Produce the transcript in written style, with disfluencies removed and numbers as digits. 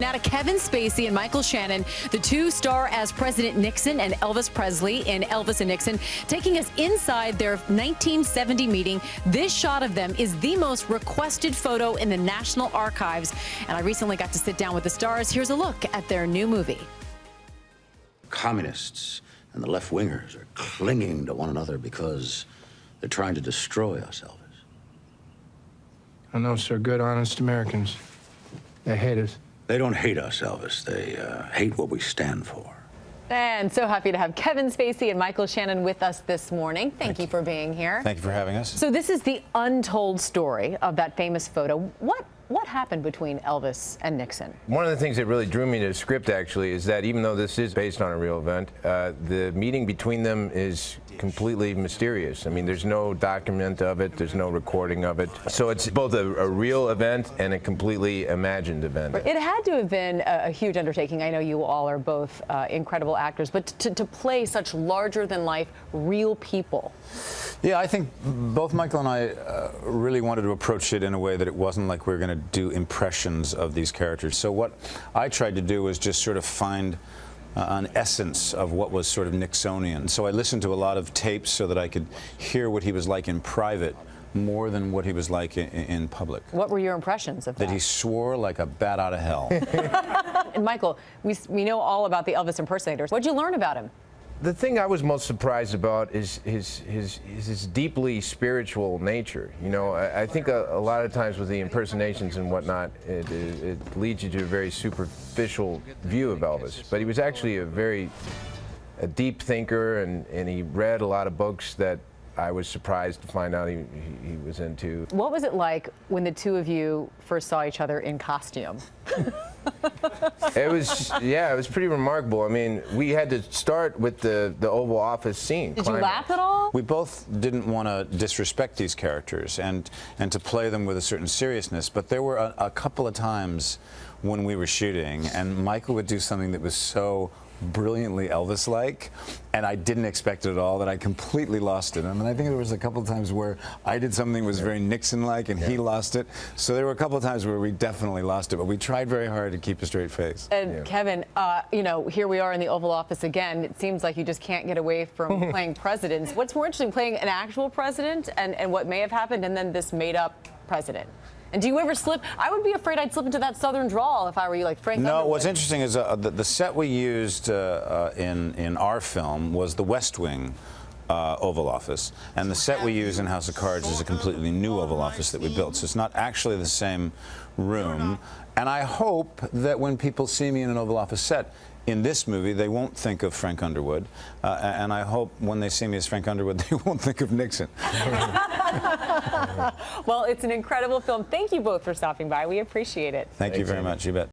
Now to Kevin Spacey and Michael Shannon. The two star as President Nixon and Elvis Presley in Elvis and Nixon, taking us inside their 1970 meeting. This shot of them is the most requested photo in the National Archives. And I recently got to sit down with the stars. Here's a look at their new movie. Communists and the left-wingers are clinging to one another because they're trying to destroy us, Elvis. I know, sir. Good, honest Americans. They hate us. They don't hate us, Elvis. They hate what we stand for. And so happy to have Kevin Spacey and Michael Shannon with us this morning. Thank you for being here. Thank you for having us. So this is the untold story of that famous photo. What happened between Elvis and Nixon? One of the things that really drew me to the script, actually, is that even though this is based on a real event, the meeting between them is completely mysterious. I mean, there's no document of it, there's no recording of it. So it's both a real event and a completely imagined event. It had to have been a huge undertaking. I know you all are both incredible actors, but to play such larger-than-life, real people. Yeah, I think both Michael and I really wanted to approach it in a way that it wasn't like we were going to do impressions of these characters. So what I tried to do was just sort of find an essence of what was sort of Nixonian. So I listened to a lot of tapes so that I could hear what he was like in private more than what he was like in public. What were your impressions of that? That he swore like a bat out of hell. And Michael, we know all about the Elvis impersonators. What'd you learn about him? The thing I was most surprised about is his deeply spiritual nature. You know, I think a lot of times with the impersonations and whatnot, it leads you to a very superficial view of Elvis. But he was actually a deep thinker, and he read a lot of books that I was surprised to find out he was into. What was it like when the two of you first saw each other in costume? It was pretty remarkable. I mean, we had to start with the Oval Office scene. Did you laugh at all? We both didn't want to disrespect these characters and to play them with a certain seriousness, but there were a couple of times when we were shooting and Michael would do something that was so brilliantly Elvis-like, and I didn't expect it at all, that I completely lost it. I mean, I think there was a couple of times where I did something that was very Nixon-like, and he lost it. So there were a couple of times where we definitely lost it, but we tried very hard to keep a straight face. And Kevin, you know, here we are in the Oval Office again. It seems like you just can't get away from playing presidents. What's more interesting, playing an actual president and what may have happened, and then this made-up president? And do you ever slip? I would be afraid I'd slip into that southern drawl if I were you, like Frank Underwood. No, what's interesting is the set we used in our film was the West Wing Oval Office, and the set we use in House of Cards is a completely new Oval Office that we built. So it's not actually the same room. And I hope that when people see me in an Oval Office set in this movie, they won't think of Frank Underwood. And I hope when they see me as Frank Underwood, they won't think of Nixon. Well, it's an incredible film. Thank you both for stopping by. We appreciate it. Thank you very much. You bet.